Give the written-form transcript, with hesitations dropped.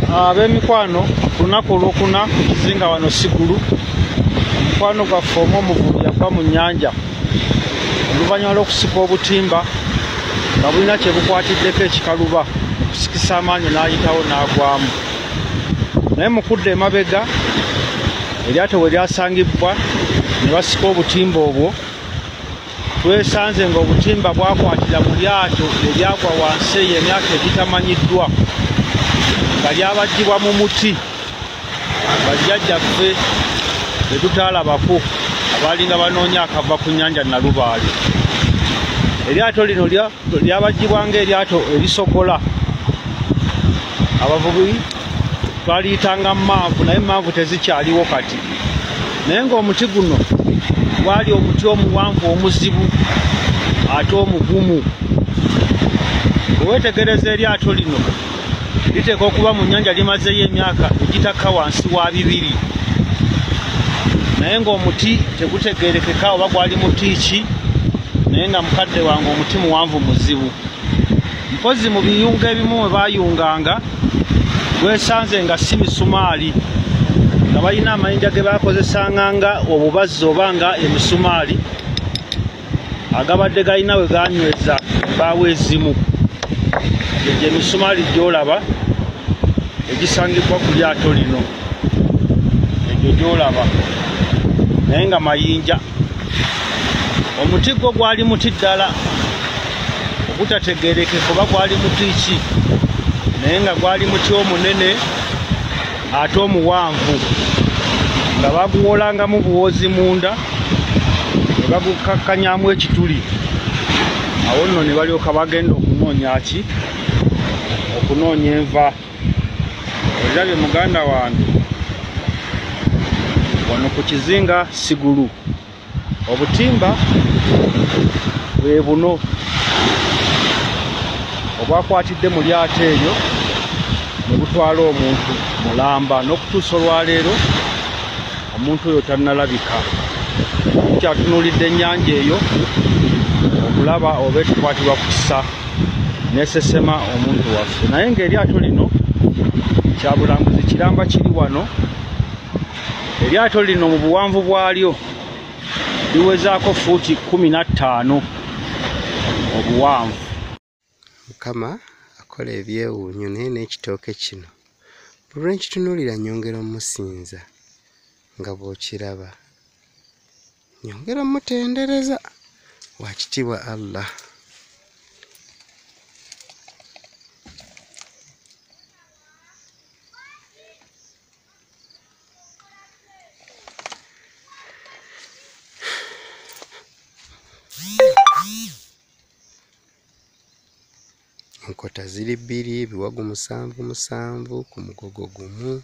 Ab'emikwano ku lunaku olwokuna ku kizinga wano Sigulu, omukwano gwaffe omu omuvubi yava mu nnyanja oluvannyuma lw'okusika obutimba nga bulina kye bukwatiddeko ekikaluba okusikisa amaanyi n'ayitawo n'agwamu. Naye mu kudda emabega eryato we lyasangibwa ne basika obutimba obwo, twesanze ng'obutimba bwakwatira mu lyato eryagwa wansi eyo emyaka egitamanyiddwa nga lyabajjibwa mu muti bajjajjaffe be tutaalabako abaalinga banoonya akava ku nnyanja Nalubaale. Eryato lino lyabajjibwa ng'eryato erisogola. Abavubi twaliyitanga Manvu, naye Manvu tezikyaliwo kati. Naye ng'omuti guno gwali omuti omuwanvu omuzibu ate omugumu. Bwewetegereza eryato lino liteeka okuba mu nnyanja limazeyo emyaka egitakka wansi wa 2. Naye ng'omuti tegutegeerekeka oba gwali muti ki, naye nga mukadde wange omuti muwanvu muzibu. Mpozi mu biyunga ebimu mwe baayunganga gwesanze nga si misumaali, nga balina amayinja ge baakozesanga nga obubazzi oba nga emisumaali agabadde galina we ganyweza embaawo ezimu. Egyo emisumaali gy'olaba egisangibwa ku lyato lino, egyo gy'olaba, naye nga mayinja. Omuti gwo gwali muti ddala ogutategeerekeka oba gwali muti ki, naye nga gwali muti omunene ate omuwanvu, nga baguwolangamu buwozi munda ne bagukakkanyamu ekituli. Awo nno ne balyoka bagenda okunoonya ki, okunoonya enva. Olabye muganda wange, wano ku kizinga Sigulu obutimba bwe buno obwakwatidde mu lyato eryo ne butwala omuntu mulamba, n'okutuusa olwaleero omuntu oyo tannalabika. Tukyatunuulidde ennyanja eyo okulaba oba etukwatirwa ku kisa nesesema omuntu waffe. Naye ng'eryato lino kyabulambuzi kiramba kiri wano. Eryato lino mu buwanvu bwalyo liwezaako fuuti 15 obuwanvu. Mukama akola ebyewuunyo, naye n'ekitooke kino buli lwe nkitunuulira nnyongera omusinza nga bw'okiraba, nnyongera mutendereza. Wakitiibwa Allah. Enkota ziri 2, ebiwagu 7 ku mugogo gumu.